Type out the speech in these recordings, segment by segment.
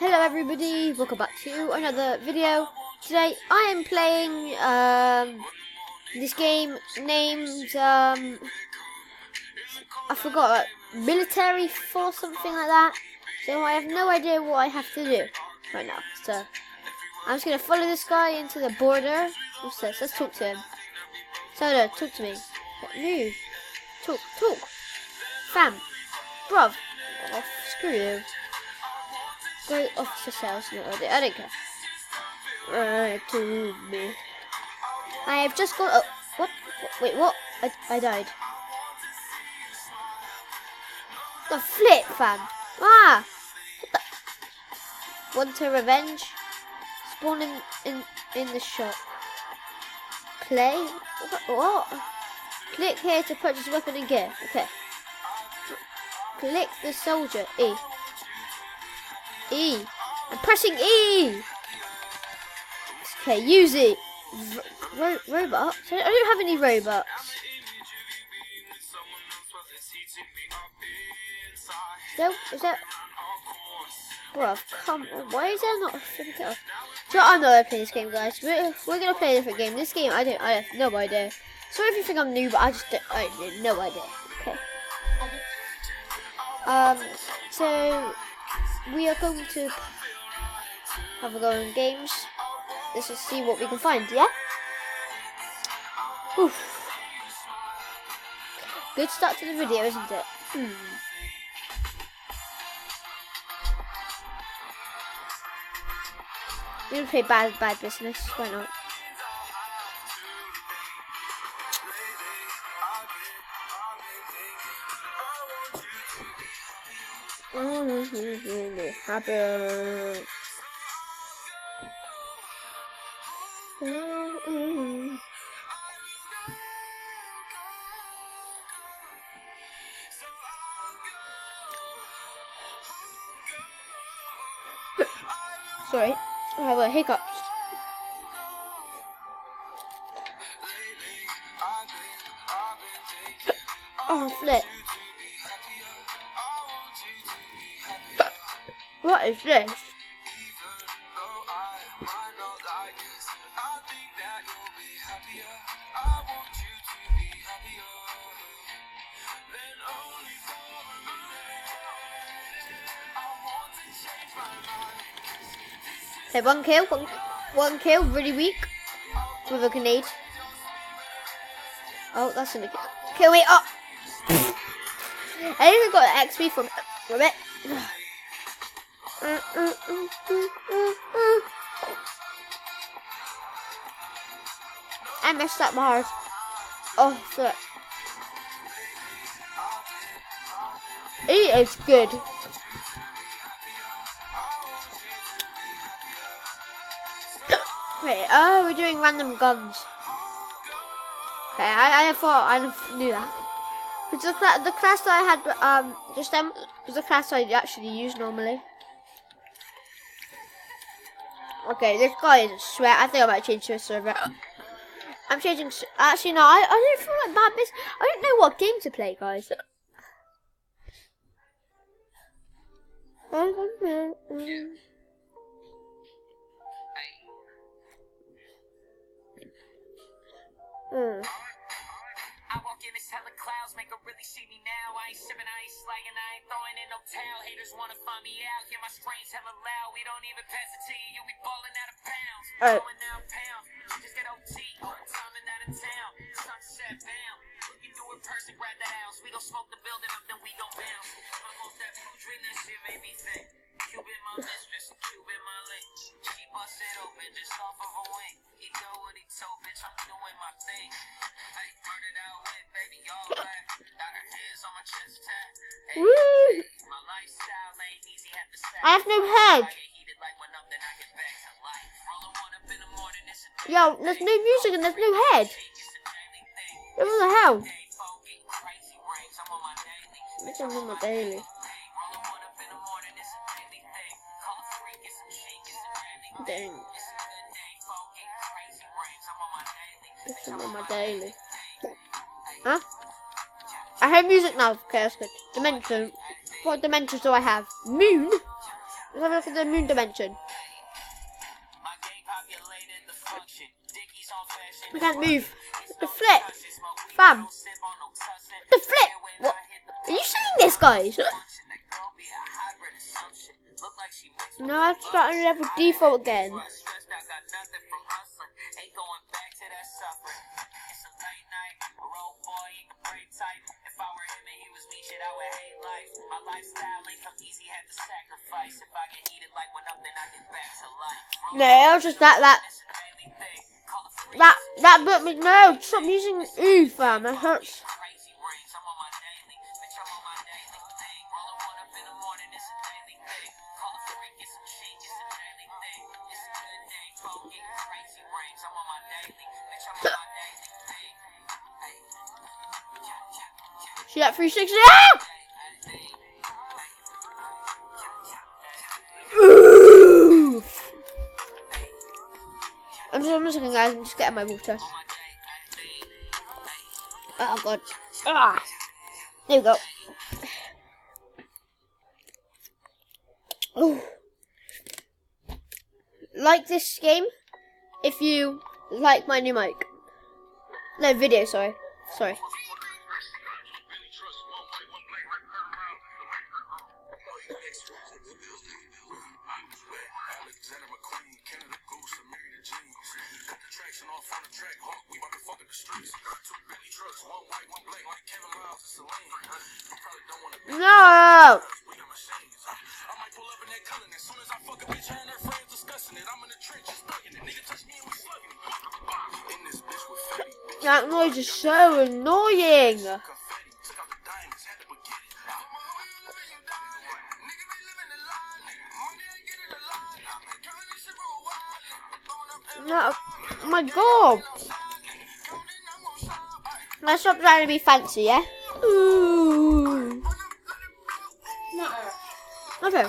Hello everybody, welcome back to another video. Today I am playing this game named I forgot, military force, something like that. So I have no idea what I have to do right now. So I'm just gonna follow this guy into the border. What's this? Let's talk to him. Soda, talk to me. Move. Talk. Fam. Bruv. Oh, screw you. Go officer cells. No, I don't care. To me. I have just got. Oh, what? Wait, what? I died. The flip, fam. Ah. What the? Want to revenge? Spawn in the shop. Play. What? Click here to purchase weapon and gear. Okay. Click the soldier. E. I'm pressing E. Okay, use it. Robux? I don't have any Robux. Is that? Bruv, come on. Why is there not a freaking off? So I'm not gonna play this game, guys. We're gonna play a different game. This game, I have no idea. Sorry if you think I'm new, but I have no idea. Okay. So we are going to have a go in games. Let's just see what we can find, yeah? Oof. Good start to the video, isn't it? We're gonna play bad business, why not? Happy. Sorry, I have a hiccup. Oh, flip. What is this? Okay, one kill, really weak, with a grenade. Oh, that's gonna kill me. Oh, I even got an XP from it. I messed up my heart. Oh, flip. It is good. Wait, oh, we're doing random guns. Okay, I thought I knew that. Because the class that I had just then was the class I actually use normally. Okay, this guy is a sweat. I think I might change to a server. I'm changing. Actually, no, I don't feel like bad business. I don't know what game to play, guys. I walk in this hella clouds, make her really see me now. I ain't sipping, I ain't slagging, I ain't throwing in no towel. Haters wanna find me out, hear my strains hella loud. We don't even pass it to you, you'll be balling out of pounds. Going down pounds, just get OT, overtime and out of town. Sunset bound, looking through in person, grab the house. We gon' smoke the building up, then we gon' bounce. I'm off that blue dream, that shit made me think. Cuban my mistress, Cuban my link. She bust it open just off of a wing. He go what he told, bitch, I'm doing my thing. Hey, murdered out with baby, all black. Got her hands on my chest tag. Hey, my lifestyle ain't easy, have to say. I have no head. Yo, there's no music and there's no head. What the hell? I'm on my daily. Dang. I'm on my daily. Huh? I have music now. Okay, that's good. Dimension. What dimensions do I have? Moon? Let's have a look at the moon dimension. We can't move. The flip. Fam. The flip. What? Are you seeing this, guys? No, I have to start on level default again. No, it was just that put me. No, stop using ooh, fam. That hurts. See that 360? Ah! Oof. I'm just a second, guys. I'm just getting my water. Oh god. Ah. There we go. Oh. Like this game if you like my new mic. No, video, sorry. Sorry. No! That noise is so annoying. No, oh my god. Let's stop trying to be fancy, yeah? Ooh. Okay.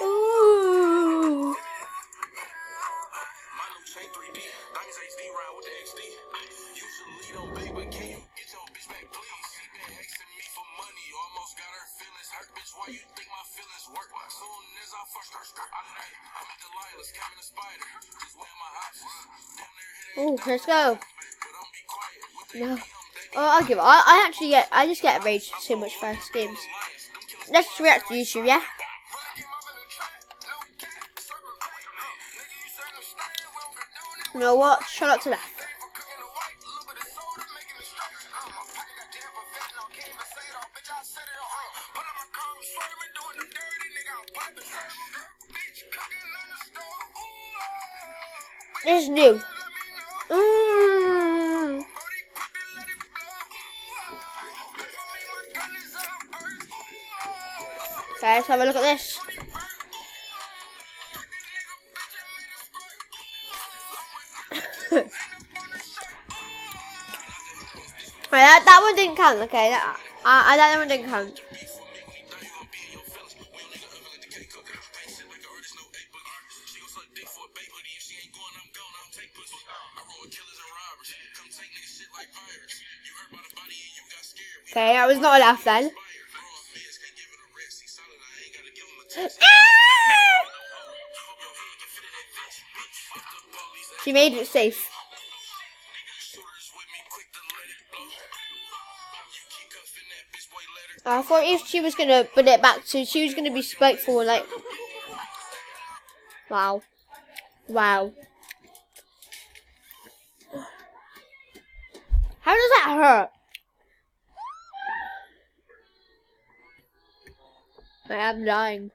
Ooh. Oh, let's go. No. Oh, I'll give it. I just get rage so much fast games. Let's just react to YouTube, yeah? You know what? Shut up to that. This is new. Okay, let's have a look at this. Right, that one didn't count, okay? That one didn't count. Okay, I was not a laugh then. She made it safe. I thought if she was gonna put it back to, she was gonna be spiteful, like. Wow. Wow. How does that hurt? I am dying.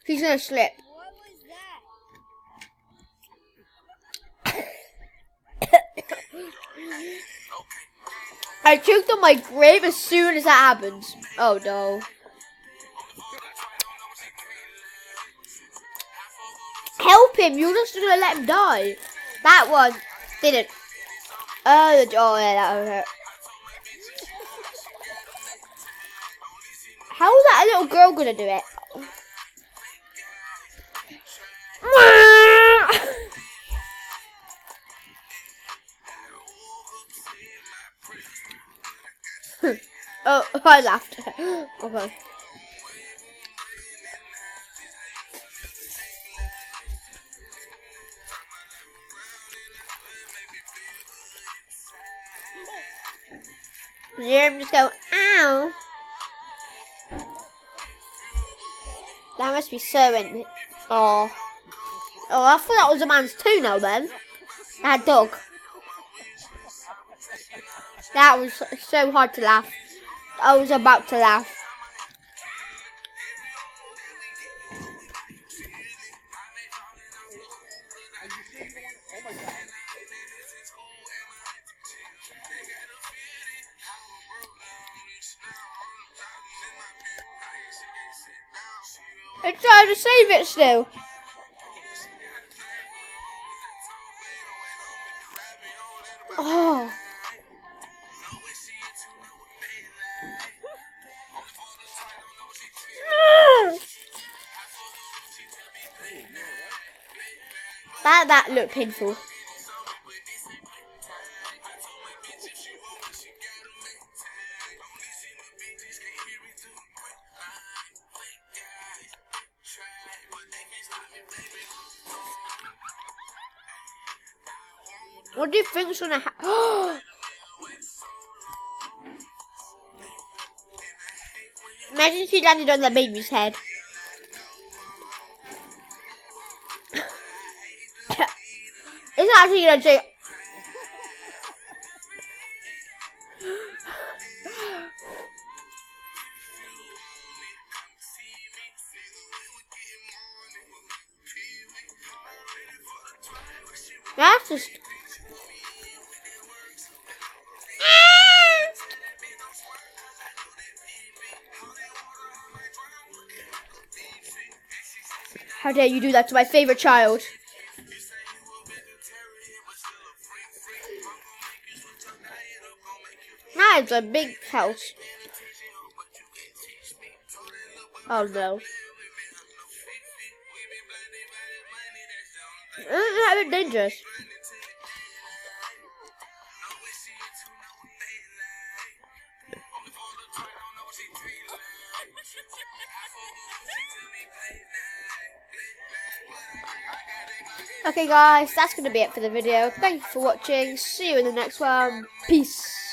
She's gonna slip. What was that? I choked on my grave as soon as that happens. Oh no. Help him, you're just gonna let him die. That one didn't. Oh yeah, that hurt. How is that a little girl gonna do it? Oh, I laughed. Okay. Yeah, I'm just going, ow. That must be so in. Oh. Oh, I thought that was a man's too now then. That dog. That was so hard to laugh. I was about to laugh. It's trying to save it still. Oh. That looked painful. What do you think's gonna happen? Imagine if she landed on the baby's head. It's not actually gonna say. That's just. How dare you do that to my favorite child? That's a big house. Oh no. That's a bit dangerous. Okay guys, that's going to be it for the video. Thank you for watching. See you in the next one. Peace.